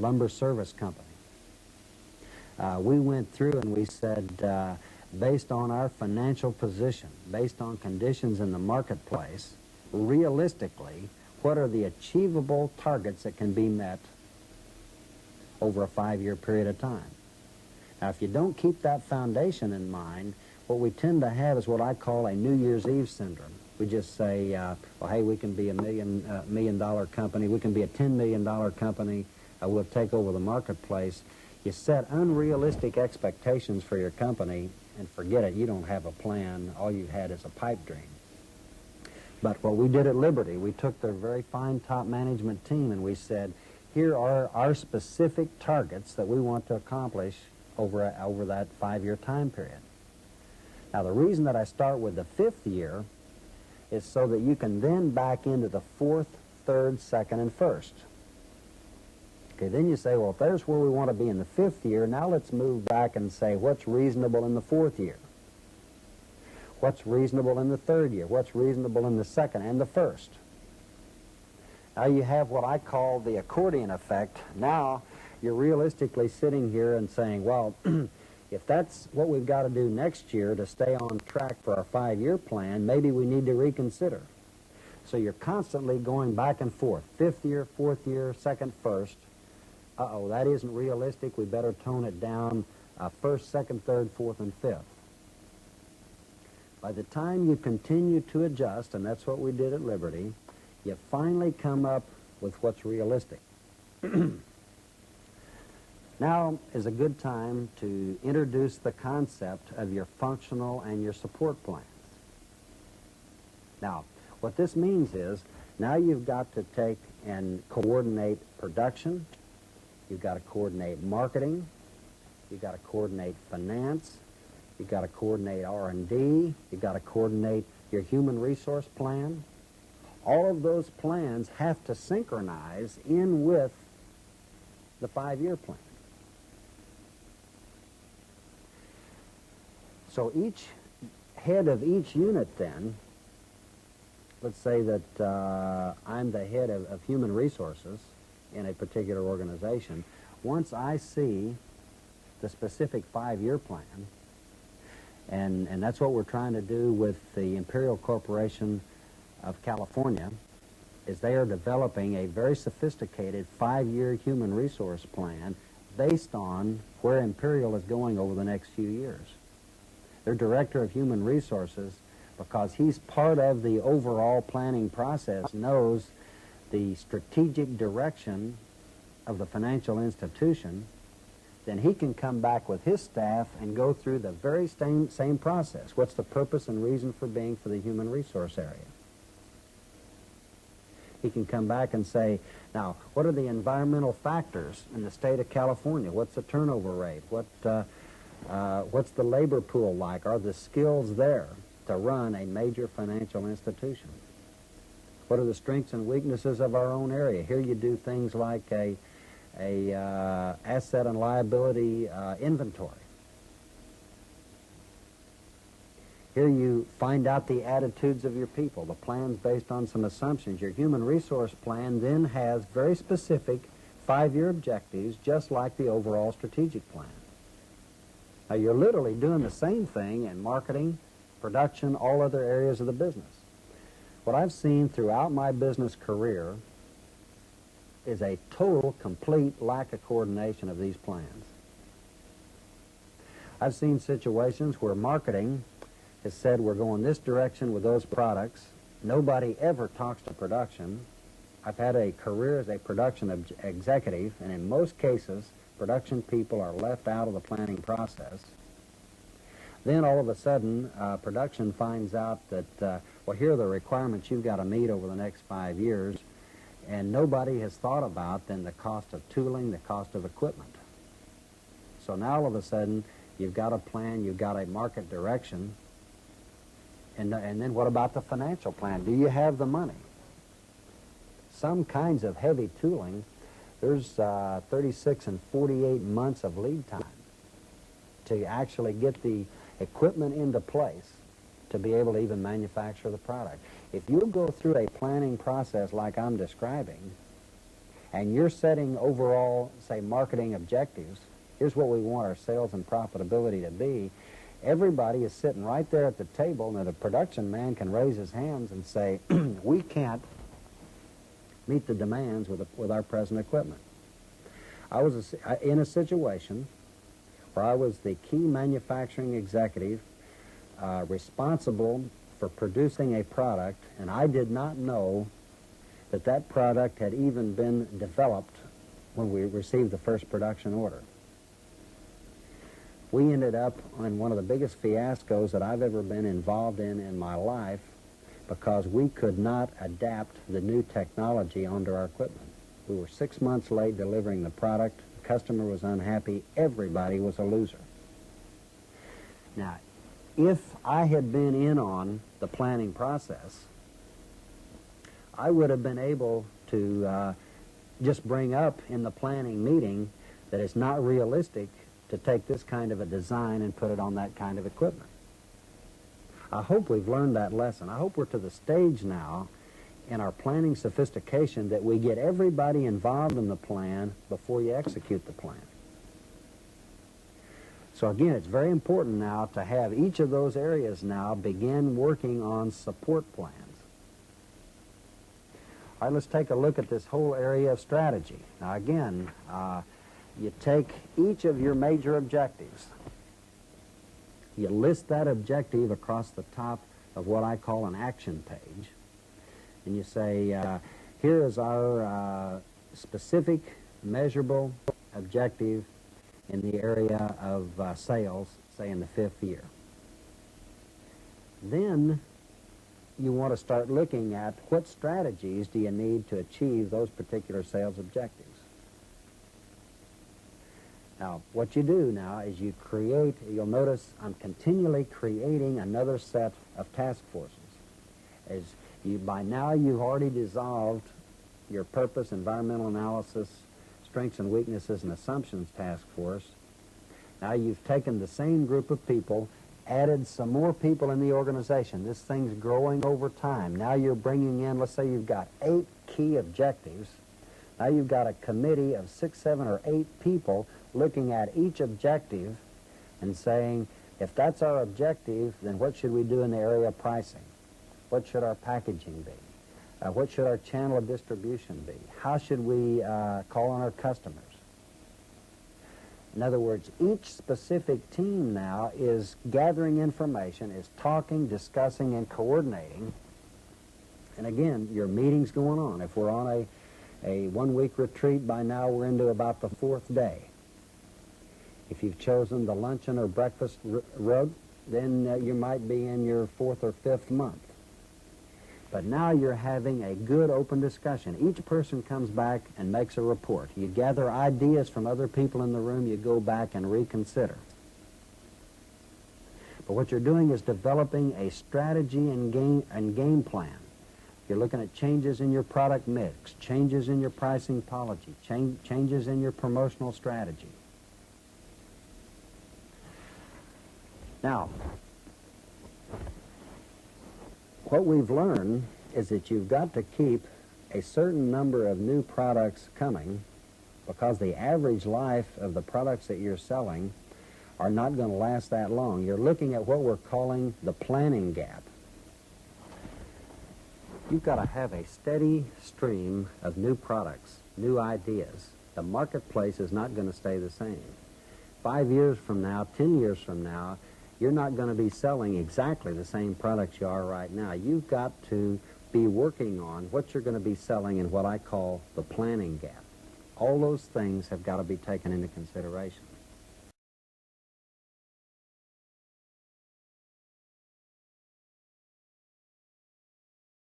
lumber service company. We went through and we said, based on our financial position, based on conditions in the marketplace, realistically, what are the achievable targets that can be met over a 5-year period of time? Now, if you don't keep that foundation in mind, what we tend to have is what I call a New Year's Eve syndrome. We just say, well, hey, we can be a million-dollar company. We can be a $10 million company. We'll take over the marketplace. You set unrealistic expectations for your company and forget it. You don't have a plan. All you had is a pipe dream. But what we did at Liberty, we took their very fine top management team and we said, here are our specific targets that we want to accomplish over that 5-year time period. Now, the reason that I start with the 5th year is so that you can then back into the 4th, 3rd, 2nd, and 1st. Okay, then you say, well, if there's where we want to be in the 5th year, now let's move back and say what's reasonable in the 4th year. What's reasonable in the 3rd year? What's reasonable in the 2nd and the 1st? Now you have what I call the accordion effect. Now you're realistically sitting here and saying, well, if that's what we've got to do next year to stay on track for our 5-year plan, maybe we need to reconsider. So you're constantly going back and forth, 5th year, 4th year, 2nd, 1st. Uh-oh, that isn't realistic. We better tone it down 1st, 2nd, 3rd, 4th, and 5th. By the time you continue to adjust, and that's what we did at Liberty, you finally come up with what's realistic. Now is a good time to introduce the concept of your functional and your support plans. Now, what this means is, now you've got to take and coordinate production, you've got to coordinate marketing, you've got to coordinate finance, you've got to coordinate R&D, you've got to coordinate your human resource plan. All of those plans have to synchronize in with the 5-year plan. So each head of each unit then, let's say that I'm the head of human resources in a particular organization. Once I see the specific 5-year plan, and that's what we're trying to do with the Imperial Corporation of California, is they are developing a very sophisticated 5-year human resource plan based on where Imperial is going over the next few years. Their director of human resources, because he's part of the overall planning process, knows the strategic direction of the financial institution, then he can come back with his staff and go through the very same process. What's the purpose and reason for being for the human resource area? He can come back and say, now, what are the environmental factors in the state of California? What's the turnover rate? What's the labor pool like? Are the skills there to run a major financial institution? What are the strengths and weaknesses of our own area? Here you do things like a asset and liability inventory. Here you find out the attitudes of your people, the plans based on some assumptions. Your human resource plan then has very specific 5-year objectives, just like the overall strategic plan. Now, you're literally doing the same thing in marketing, production, all other areas of the business. What I've seen throughout my business career is a total, complete lack of coordination of these plans. I've seen situations where marketing has said we're going this direction with those products. Nobody ever talks to production. I've had a career as a production executive, and in most cases, production people are left out of the planning process. Then all of a sudden, production finds out that, well, here are the requirements you've got to meet over the next 5 years, and nobody has thought about then the cost of tooling, the cost of equipment. So now all of a sudden, you've got a plan, you've got a market direction, and then what about the financial plan? Do you have the money? Some kinds of heavy tooling, there's 36 and 48 months of lead time to actually get the equipment into place to be able to even manufacture the product. If you go through a planning process like I'm describing, and you're setting overall, say, marketing objectives, here's what we want our sales and profitability to be, everybody is sitting right there at the table, and the production man can raise his hands and say, we can't meet the demands with our present equipment. I was in a situation where I was the key manufacturing executive responsible for producing a product, and I did not know that that product had even been developed when we received the first production order. We ended up on one of the biggest fiascos that I've ever been involved in my life because we could not adapt the new technology onto our equipment. We were 6 months late delivering the product. The customer was unhappy. Everybody was a loser. Now, if I had been in on the planning process, I would have been able to just bring up in the planning meeting that it's not realistic to take this kind of a design and put it on that kind of equipment. I hope we've learned that lesson. I hope we're to the stage now in our planning sophistication that we get everybody involved in the plan before you execute the plan. So again, it's very important now to have each of those areas now begin working on support plans. All right, let's take a look at this whole area of strategy. Now again, you take each of your major objectives. You list that objective across the top of what I call an action page. And you say, here is our specific, measurable objective in the area of sales, say in the 5th year. Then you want to start looking at what strategies do you need to achieve those particular sales objectives. Now, what you do now is you create, you'll notice I'm continually creating another set of task forces. As you, by now you've already dissolved your purpose, environmental analysis, strengths and weaknesses and assumptions task force. Now you've taken the same group of people, added some more people in the organization. This thing's growing over time. Now you're bringing in, let's say you've got 8 key objectives. Now you've got a committee of 6, 7, or 8 people looking at each objective and saying, if that's our objective, then what should we do in the area of pricing? What should our packaging be? What should our channel of distribution be? How should we call on our customers? In other words, each specific team now is gathering information, is talking, discussing, and coordinating. And again, your meeting's going on. If we're on a one-week retreat, by now we're into about the 4th day. If you've chosen the luncheon or breakfast route, then you might be in your 4th or 5th month. But now you're having a good open discussion. Each person comes back and makes a report. You gather ideas from other people in the room, you go back and reconsider. But what you're doing is developing a strategy and game plan. You're looking at changes in your product mix, changes in your pricing policy, changes in your promotional strategy. Now, what we've learned is that you've got to keep a certain number of new products coming because the average life of the products that you're selling are not going to last that long. You're looking at what we're calling the planning gap. You've got to have a steady stream of new products, new ideas. The marketplace is not going to stay the same. 5 years from now, 10 years from now, you're not going to be selling exactly the same products you are right now. You've got to be working on what you're going to be selling in what I call the planning gap. All those things have got to be taken into consideration.